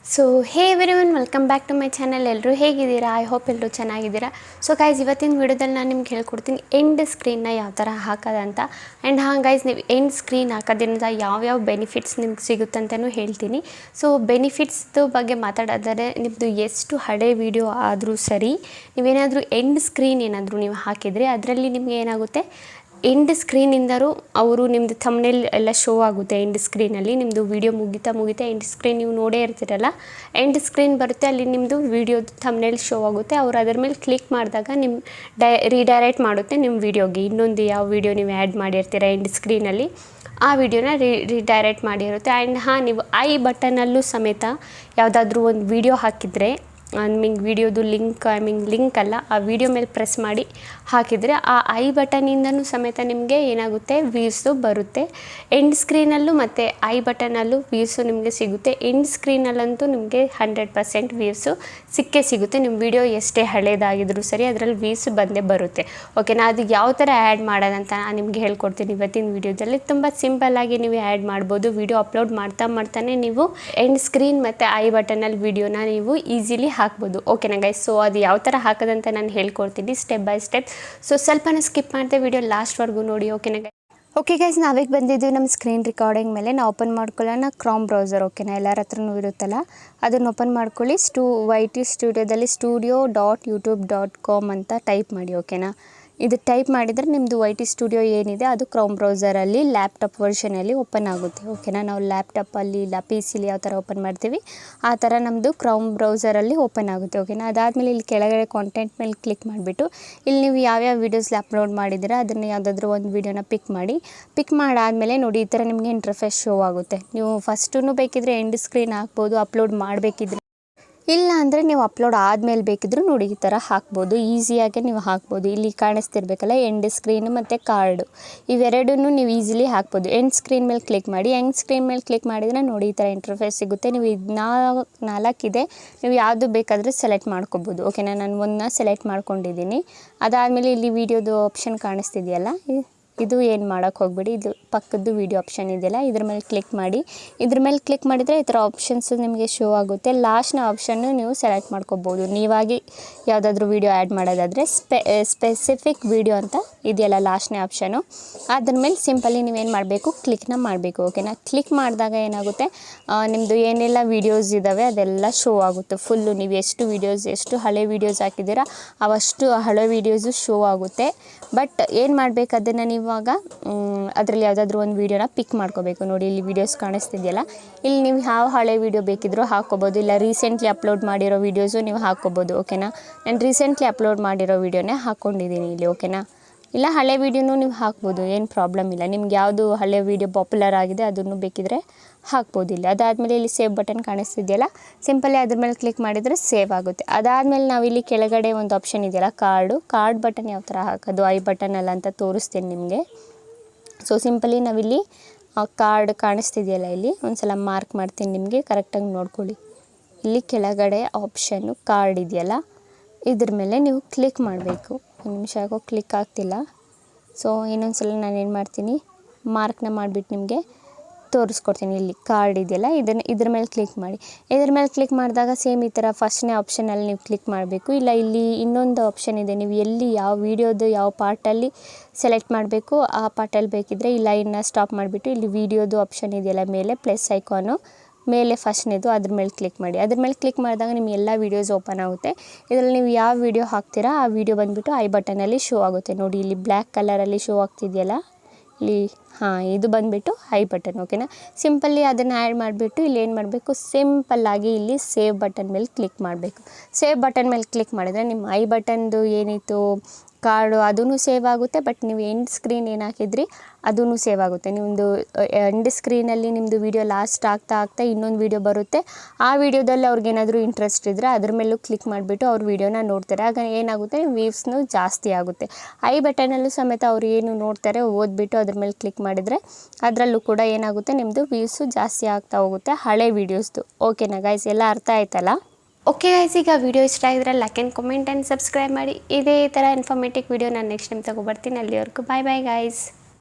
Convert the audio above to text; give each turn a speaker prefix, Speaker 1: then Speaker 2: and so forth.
Speaker 1: So hey everyone welcome back to my channel. ಎಲ್ಲರೂ ಹೇಗಿದ್ದೀರಾ? I hope ಎಲ್ಲರೂ ಚೆನ್ನಾಗಿದ್ದೀರಾ. ಸೊ ಗೈಸ್, ಇವತ್ತಿನ ವಿಡಿಯೋದಲ್ಲಿ ನಾನು ನಿಮ್ಗೆ ಹೇಳ್ಕೊಡ್ತೀನಿ ಎಂಡ್ ಸ್ಕ್ರೀನ್ನ ಯಾವ ಥರ ಹಾಕೋದಂತ. ಆ್ಯಂಡ್ ಗೈಸ್, ನೀವು ಎಂಡ್ ಸ್ಕ್ರೀನ್ ಹಾಕೋದ್ರಿಂದ ಯಾವ್ಯಾವ ಬೆನಿಫಿಟ್ಸ್ ನಿಮ್ಗೆ ಸಿಗುತ್ತಂತಲೂ ಹೇಳ್ತೀನಿ. ಸೊ ಬೆನಿಫಿಟ್ಸ್ದು ಬಗ್ಗೆ ಮಾತಾಡೋದಾದರೆ, ನಿಮ್ಮದು ಎಷ್ಟು ಹಳೆ ವೀಡಿಯೋ ಆದರೂ ಸರಿ, ನೀವೇನಾದರೂ ಎಂಡ್ ಸ್ಕ್ರೀನ್ ಏನಾದರೂ ನೀವು ಹಾಕಿದರೆ ಅದರಲ್ಲಿ ನಿಮಗೆ ಏನಾಗುತ್ತೆ, ಎಂಡ್ ಸ್ಕ್ರೀನಿಂದರೂ ಅವರು ನಿಮ್ಮದು ಥಂಬ್ನೇಲ್ ಎಲ್ಲ ಶೋ ಆಗುತ್ತೆ. ಎಂಡ್ ಸ್ಕ್ರೀನಲ್ಲಿ ನಿಮ್ಮದು ವೀಡಿಯೋ ಮುಗಿತಾ ಎಂಡ್ ಸ್ಕ್ರೀನ್ ನೀವು ನೋಡೇ ಇರ್ತೀರಲ್ಲ, ಎಂಡ್ ಸ್ಕ್ರೀನ್ ಬರುತ್ತೆ, ಅಲ್ಲಿ ನಿಮ್ಮದು ವೀಡಿಯೋದು ಥಂಬ್ನೇಲ್ ಶೋ ಆಗುತ್ತೆ. ಅವರು ಅದರ ಮೇಲೆ ಕ್ಲಿಕ್ ಮಾಡಿದಾಗ ನಿಮ್ಮ ರೀಡೈರೆಕ್ಟ್ ಮಾಡುತ್ತೆ ನಿಮ್ಮ ವೀಡಿಯೋಗೆ. ಇನ್ನೊಂದು ಯಾವ ವೀಡಿಯೋ ನೀವು ಆ್ಯಡ್ ಮಾಡಿರ್ತೀರ ಎಂಡ್ ಸ್ಕ್ರೀನಲ್ಲಿ, ಆ ವಿಡಿಯೋನ ರೀಡೈರೆಕ್ಟ್ ಮಾಡಿರುತ್ತೆ. ಆ್ಯಂಡ್ ನೀವು ಐ ಬಟನಲ್ಲೂ ಸಮೇತ ಯಾವುದಾದ್ರೂ ಒಂದು ವೀಡಿಯೋ ಹಾಕಿದರೆ, ನಿಮಗೆ ವೀಡಿಯೋದು ಲಿಂಕ್ ಅಲ್ಲ, ಆ ವಿಡಿಯೋ ಮೇಲೆ ಪ್ರೆಸ್ ಮಾಡಿ ಹಾಕಿದರೆ ಆ ಐ ಬಟನಿಂದನೂ ಸಮೇತ ನಿಮಗೆ ಏನಾಗುತ್ತೆ, ವ್ಯೂಸು ಬರುತ್ತೆ. ಎಂಡ್ ಸ್ಕ್ರೀನಲ್ಲೂ ಮತ್ತು ಐ ಬಟನಲ್ಲೂ ವ್ಯೂಸು ನಿಮಗೆ ಸಿಗುತ್ತೆ. ಎಂಡ್ ಸ್ಕ್ರೀನಲ್ಲಂತೂ ನಿಮಗೆ 100% ವ್ಯೂಸು ಸಿಗುತ್ತೆ. ನಿಮ್ಮ ವೀಡಿಯೋ ಎಷ್ಟೇ ಹಳೇದಾಗಿದ್ರೂ ಸರಿ, ಅದರಲ್ಲಿ ವ್ಯೂಸು ಬಂದೇ ಬರುತ್ತೆ. ಓಕೆನಾ? ಅದು ಯಾವ ಥರ ಆ್ಯಡ್ ಮಾಡೋದಂತ ನಾನು ನಿಮಗೆ ಹೇಳ್ಕೊಡ್ತೀನಿ ಇವತ್ತಿನ ವೀಡಿಯೋದಲ್ಲಿ. ತುಂಬ ಸಿಂಪಲ್ಲಾಗಿ ನೀವು ಆ್ಯಡ್ ಮಾಡ್ಬೋದು. ವೀಡಿಯೋ ಅಪ್ಲೋಡ್ ಮಾಡ್ತಾನೆ ನೀವು ಎಂಡ್ ಸ್ಕ್ರೀನ್ ಮತ್ತು ಐ ಬಟನಲ್ಲಿ ವೀಡಿಯೋನ ನೀವು ಈಸಿಲಿ ಹಾಕ್ಬೋದು. ಓಕೆನಾ ಗೈಸ್? ಸೊ ಅದು ಯಾವ ಥರ ಹಾಕೋದಂತ ನಾನು ಹೇಳ್ಕೊಡ್ತೀನಿ ಸ್ಟೆಪ್ ಬೈ ಸ್ಟೆಪ್. ಸೊ ಸ್ವಲ್ಪನೂ ಸ್ಕಿಪ್ ಮಾಡಿದೆ, ವಿಡಿಯೋ ಲಾಸ್ಟ್ವರೆಗೂ ನೋಡಿ. ಓಕೆನಾ ಗೈಸ್? ಓಕೆ ಗೈಸ್, ನಾವೀಗ ಬಂದಿದ್ದೀವಿ ನಮ್ಮ ಸ್ಕ್ರೀನ್ ರೆಕಾರ್ಡಿಂಗ್ ಮೇಲೆ. ನಾವು ಓಪನ್ ಮಾಡ್ಕೊಳ್ಳೋಣ ಕ್ರೋಮ್ ಬ್ರೌಸರ್. ಓಕೆನಾ? ಎಲ್ಲರ ಹತ್ರನೂ ಇರುತ್ತಲ್ಲ, ಅದನ್ನು ಓಪನ್ ಮಾಡ್ಕೊಳ್ಳಿ. YT ಸ್ಟುಡಿಯೋದಲ್ಲಿ studio.youtube.com ಅಂತ ಟೈಪ್ ಮಾಡಿ. ಓಕೆನಾ? ಇದು ಟೈಪ್ ಮಾಡಿದರೆ ನಿಮ್ಮದು YT ಸ್ಟುಡಿಯೋ ಏನಿದೆ ಅದು ಕ್ರೋಮ್ ಬ್ರೌಸರಲ್ಲಿ ಲ್ಯಾಪ್ಟಾಪ್ ವರ್ಷನಲ್ಲಿ ಓಪನ್ ಆಗುತ್ತೆ. ಓಕೆನಾ? ನಾವು ಲ್ಯಾಪ್ಟಾಪಲ್ಲಿ ಇಲ್ಲ PC ಯಾವ ಥರ ಓಪನ್ ಮಾಡ್ತೀವಿ ಆ ಥರ ನಮ್ಮದು ಕ್ರೋಮ್ ಬ್ರೌಸರಲ್ಲಿ ಓಪನ್ ಆಗುತ್ತೆ. ಓಕೆನಾ? ಅದಾದಮೇಲೆ ಇಲ್ಲಿ ಕೆಳಗಡೆ ಕಾಂಟೆಂಟ್ ಮೇಲೆ ಕ್ಲಿಕ್ ಮಾಡಿಬಿಟ್ಟು ಇಲ್ಲಿ ನೀವು ಯಾವ್ಯಾವ ವೀಡಿಯೋಸ್ ಅಪ್ಲೋಡ್ ಮಾಡಿದ್ದೀರಾ ಅದನ್ನು ಯಾವುದಾದ್ರೂ ಒಂದು ವೀಡಿಯೋನ ಪಿಕ್ ಮಾಡಾದಮೇಲೆ ನೋಡಿ, ಈ ಥರ ನಿಮಗೆ ಇಂಟರ್ಫೇಸ್ ಶೋ ಆಗುತ್ತೆ. ನೀವು ಫಸ್ಟೂ ಬೇಕಿದ್ರೆ ಎಂಡ್ ಸ್ಕ್ರೀನ್ ಹಾಕ್ಬೋದು, ಅಪ್ಲೋಡ್ ಮಾಡಬೇಕಿದ್ರೆ. ಇಲ್ಲ ಅಂದರೆ ನೀವು ಅಪ್ಲೋಡ್ ಆದಮೇಲೆ ಬೇಕಿದ್ರೂ ನೋಡಿ ಈ ಥರ ಹಾಕ್ಬೋದು, ಈಸಿಯಾಗಿ ನೀವು ಹಾಕ್ಬೋದು. ಇಲ್ಲಿ ಕಾಣಿಸ್ತಿರ್ಬೇಕಲ್ಲ ಎಂಡ್ ಸ್ಕ್ರೀನ್ ಮತ್ತು ಕಾರ್ಡು, ಇವೆರಡನ್ನೂ ನೀವು ಈಸಿಲಿ ಹಾಕ್ಬೋದು. ಎಂಡ್ ಸ್ಕ್ರೀನ್ ಮೇಲೆ ಕ್ಲಿಕ್ ಮಾಡಿ. ಎಂಡ್ ಸ್ಕ್ರೀನ್ ಮೇಲೆ ಕ್ಲಿಕ್ ಮಾಡಿದರೆ ನೋಡಿ ಈ ಥರ ಇಂಟರ್ಫೇಸ್ ಸಿಗುತ್ತೆ. ನೀವು ಇದು ನಾಲ್ಕಿದೆ, ನೀವು ಯಾವುದು ಬೇಕಾದರೆ ಸೆಲೆಕ್ಟ್ ಮಾಡ್ಕೊಬೋದು. ಓಕೆನಾ? ನಾನು ಒಂದನ್ನ ಸೆಲೆಕ್ಟ್ ಮಾಡ್ಕೊಂಡಿದ್ದೀನಿ. ಅದಾದಮೇಲೆ ಇಲ್ಲಿ ವೀಡಿಯೋದು ಆಪ್ಷನ್ ಕಾಣಿಸ್ತಿದೆಯಲ್ಲ, ಇದು ಏನು ಮಾಡೋಕ್ಕೆ ಹೋಗ್ಬೇಡಿ, ಇದು ಪಕ್ಕದ್ದು ವೀಡಿಯೋ ಆಪ್ಷನ್ ಇದೆಯಲ್ಲ, ಇದ್ರ ಮೇಲೆ ಕ್ಲಿಕ್ ಮಾಡಿ. ಇದ್ರ ಮೇಲೆ ಕ್ಲಿಕ್ ಮಾಡಿದರೆ ಈ ಥರ ಆಪ್ಷನ್ಸು ನಿಮಗೆ ಶೋ ಆಗುತ್ತೆ. ಲಾಸ್ಟ್ನ ಆಪ್ಷನ್ನು ನೀವು ಸೆಲೆಕ್ಟ್ ಮಾಡ್ಕೊಬೋದು. ನೀವಾಗಿ ಯಾವುದಾದ್ರೂ ವೀಡಿಯೋ ಆ್ಯಡ್ ಮಾಡೋದಾದರೆ ಸ್ಪೆಸಿಫಿಕ್ ವೀಡಿಯೋ ಅಂತ ಇದೆಯಲ್ಲ ಲಾಸ್ಟ್ನೇ ಆಪ್ಷನು, ಅದ್ರ ಮೇಲೆ ಸಿಂಪಲಿ ನೀವೇನು ಮಾಡಬೇಕು, ಕ್ಲಿಕ್ನ ಮಾಡಬೇಕು. ಓಕೆನಾ? ಕ್ಲಿಕ್ ಮಾಡಿದಾಗ ಏನಾಗುತ್ತೆ, ನಿಮ್ಮದು ಏನೆಲ್ಲ ವೀಡಿಯೋಸ್ ಇದ್ದಾವೆ ಅದೆಲ್ಲ ಶೋ ಆಗುತ್ತೆ ಫುಲ್ಲು. ನೀವು ಎಷ್ಟು ಹಳೆ ವೀಡಿಯೋಸ್ ಹಾಕಿದ್ದೀರಾ ಅವಷ್ಟು ಹಳೆ ವೀಡಿಯೋಸು ಶೋ ಆಗುತ್ತೆ. ಬಟ್ ಏನು ಮಾಡಬೇಕು, ಅದನ್ನು ನೀವಾಗ ಅದರಲ್ಲಿ ಯಾವುದಾದ್ರೂ ಒಂದು ವೀಡಿಯೋನ ಪಿಕ್ ಮಾಡ್ಕೋಬೇಕು. ನೋಡಿ ಇಲ್ಲಿ ವೀಡಿಯೋಸ್ ಕಾಣಿಸ್ತಿದೆಯಲ್ಲ, ಇಲ್ಲಿ ನೀವು ಯಾವ ಹಳೆ ವೀಡಿಯೋ ಬೇಕಿದ್ರೂ ಹಾಕ್ಕೋಬೋದು. ಇಲ್ಲ ರೀಸೆಂಟ್ಲಿ ಅಪ್ಲೋಡ್ ಮಾಡಿರೋ ವೀಡಿಯೋಸು ನೀವು ಹಾಕ್ಕೋಬೋದು. ಓಕೆನಾ? ನಾನು ರೀಸೆಂಟ್ಲಿ ಅಪ್ಲೋಡ್ ಮಾಡಿರೋ ವೀಡಿಯೋನೇ ಹಾಕ್ಕೊಂಡಿದ್ದೀನಿ ಇಲ್ಲಿ. ಓಕೆನಾ? ಇಲ್ಲ ಹಳೆ ವೀಡಿಯೋನೂ ನೀವು ಹಾಕ್ಬೋದು, ಏನು ಪ್ರಾಬ್ಲಮ್ ಇಲ್ಲ. ನಿಮ್ಗೆ ಯಾವುದು ಹಳೆ ವೀಡಿಯೋ ಪಾಪ್ಯುಲರ್ ಆಗಿದೆ ಅದನ್ನು ಬೇಕಿದ್ರೆ ಹಾಕ್ಬೋದು ಇಲ್ಲಿ. ಅದಾದಮೇಲೆ ಇಲ್ಲಿ ಸೇವ್ ಬಟನ್ ಕಾಣಿಸ್ತಿದೆಯಲ್ಲ, ಸಿಂಪಲಿ ಅದ್ರ ಮೇಲೆ ಕ್ಲಿಕ್ ಮಾಡಿದರೆ ಸೇವ್ ಆಗುತ್ತೆ. ಅದಾದಮೇಲೆ ನಾವಿಲ್ಲಿ ಕೆಳಗಡೆ ಒಂದು ಆಪ್ಷನ್ ಇದೆಯಲ್ಲ ಕಾರ್ಡ್ ಬಟನ್ ಯಾವ ಥರ ಹಾಕೋದು, ಐ ಬಟನಲ್ಲ ಅಂತ ತೋರಿಸ್ತೀನಿ ನಿಮಗೆ. ಸೊ ಸಿಂಪಲಿ ನಾವಿಲ್ಲಿ ಕಾರ್ಡ್ ಕಾಣಿಸ್ತಿದೆಯಲ್ಲ, ಇಲ್ಲಿ ಒಂದು ಸಲ ಮಾರ್ಕ್ ಮಾಡ್ತೀನಿ ನಿಮಗೆ, ಕರೆಕ್ಟಾಗಿ ನೋಡ್ಕೊಳ್ಳಿ. ಇಲ್ಲಿ ಕೆಳಗಡೆ ಆಪ್ಷನ್ನು ಕಾರ್ಡ್ ಇದೆಯಲ್ಲ, ಇದ್ರ ಮೇಲೆ ನೀವು ಕ್ಲಿಕ್ ಮಾಡಬೇಕು. ಒಂದು ನಿಮಿಷ ಆಗೋ ಕ್ಲಿಕ್ ಆಗ್ತಿಲ್ಲ. ಸೊ ಇನ್ನೊಂದು ಸಲ ನಾನೇನು ಮಾಡ್ತೀನಿ, ಮಾರ್ಕ್ನ ಮಾಡಿಬಿಟ್ಟು ನಿಮಗೆ ತೋರಿಸ್ಕೊಡ್ತೀನಿ. ಇಲ್ಲಿ ಕಾರ್ಡ್ ಇದೆಯಲ್ಲ, ಇದ್ರ ಮೇಲೆ ಕ್ಲಿಕ್ ಮಾಡಿ. ಇದ್ರ ಮೇಲೆ ಕ್ಲಿಕ್ ಮಾಡಿದಾಗ ಸೇಮ್ ಈ ಥರ ಫಸ್ಟ್ನೇ ಆಪ್ಷನಲ್ಲಿ ನೀವು ಕ್ಲಿಕ್ ಮಾಡಬೇಕು. ಇಲ್ಲ ಇಲ್ಲಿ ಇನ್ನೊಂದು ಆಪ್ಷನ್ ಇದೆ, ನೀವು ಎಲ್ಲಿ ಯಾವ ವೀಡಿಯೋದು ಯಾವ ಪಾರ್ಟಲ್ಲಿ ಸೆಲೆಕ್ಟ್ ಮಾಡಬೇಕು ಆ ಪಾರ್ಟಲ್ಲಿ ಬೇಕಿದ್ದರೆ ಈ ಲೈನ್ನ ಸ್ಟಾಪ್ ಮಾಡಿಬಿಟ್ಟು ಇಲ್ಲಿ ವೀಡಿಯೋದು ಆಪ್ಷನ್ ಇದೆಯಲ್ಲ ಮೇಲೆ ಪ್ಲಸ್ ಐಕಾನು ಮೇಲೆ ಫಸ್ಟ್ನೇದು, ಅದ್ರ ಮೇಲೆ ಕ್ಲಿಕ್ ಮಾಡಿ. ಅದ್ರ ಮೇಲೆ ಕ್ಲಿಕ್ ಮಾಡಿದಾಗ ನಿಮ್ಮ ಎಲ್ಲ ವೀಡಿಯೋಸ್ ಓಪನ್ ಆಗುತ್ತೆ. ಇದರಲ್ಲಿ ನೀವು ಯಾವ ವೀಡಿಯೋ ಹಾಕ್ತೀರಾ ಆ ವೀಡಿಯೋ ಬಂದುಬಿಟ್ಟು ಐ ಬಟನಲ್ಲಿ ಶೋ ಆಗುತ್ತೆ. ನೋಡಿ ಇಲ್ಲಿ ಬ್ಲ್ಯಾಕ್ ಕಲರಲ್ಲಿ ಶೋ ಆಗ್ತಿದೆಯಲ್ಲ, ಇಲ್ಲಿ ಇದು ಬಂದುಬಿಟ್ಟು ಐ ಬಟನ್. ಓಕೆನಾ? ಸಿಂಪಲ್ಲಿ ಅದನ್ನು ಆ್ಯಡ್ ಮಾಡಿಬಿಟ್ಟು ಇಲ್ಲಿ ಏನು ಮಾಡಬೇಕು, ಸಿಂಪಲ್ಲಾಗಿ ಇಲ್ಲಿ ಸೇವ್ ಬಟನ್ ಮೇಲೆ ಕ್ಲಿಕ್ ಮಾಡಬೇಕು. ಸೇವ್ ಬಟನ್ ಮೇಲೆ ಕ್ಲಿಕ್ ಮಾಡಿದರೆ ನಿಮ್ಮ ಐ ಬಟನ್ದು ಏನಿತ್ತು ಕಾರ್ಡು ಅದೂ ಸೇವ್ ಆಗುತ್ತೆ. ಬಟ್ ನೀವು ಎಂಡ್ ಸ್ಕ್ರೀನ್ ಏನು ಹಾಕಿದ್ರಿ ಅದೂ ಸೇವ್ ಆಗುತ್ತೆ. ನಿಮ್ಮದು ಎಂಡ್ ಸ್ಕ್ರೀನಲ್ಲಿ ನಿಮ್ಮದು ವೀಡಿಯೋ ಲಾಸ್ಟ್ ಆಗ್ತಾ ಇನ್ನೊಂದು ವೀಡಿಯೋ ಬರುತ್ತೆ. ಆ ವೀಡಿಯೋದಲ್ಲಿ ಅವ್ರಿಗೇನಾದರೂ ಇಂಟ್ರೆಸ್ಟ್ ಇದ್ದರೆ ಅದ್ರ ಮೇಲೂ ಕ್ಲಿಕ್ ಮಾಡಿಬಿಟ್ಟು ಅವ್ರ ವೀಡಿಯೋನ ನೋಡ್ತಾರೆ. ಆಗ ಏನಾಗುತ್ತೆ, ವ್ಯೂಸ್ನೂ ಜಾಸ್ತಿ ಆಗುತ್ತೆ. ಐ ಬಟನಲ್ಲೂ ಸಮೇತ ಅವ್ರು ಏನು ನೋಡ್ತಾರೆ ಓದ್ಬಿಟ್ಟು ಅದ್ರ ಮೇಲೆ ಕ್ಲಿಕ್ ಮಾಡಿದರೆ ಅದರಲ್ಲೂ ಕೂಡ ಏನಾಗುತ್ತೆ, ನಿಮ್ಮದು ವ್ಯೂಸು ಜಾಸ್ತಿ ಆಗ್ತಾ ಹೋಗುತ್ತೆ ಹಳೆ ವೀಡಿಯೋಸ್ದು. ಓಕೆನಾ ಗೈಸ್? ಎಲ್ಲ ಅರ್ಥ ಆಯ್ತಲ್ಲ? ಓಕೆ ಗೈಸ್, ಈಗ ವಿಡಿಯೋ ಇಷ್ಟ ಆಗಿದ್ರೆ like and comment and subscribe ಮಾಡಿ. ಇದೇ ಥರ ಇನ್ಫಾರ್ಮೇಟಿವ್ ವಿಡಿಯೋ ನಾನು ನೆಕ್ಸ್ಟ್ ಟೈಮ್ ತೊಗೊಬರ್ತೀನಿ. ಅಲ್ಲಿವರೆಗೂ ಬಾಯ್ ಗೈಸ್.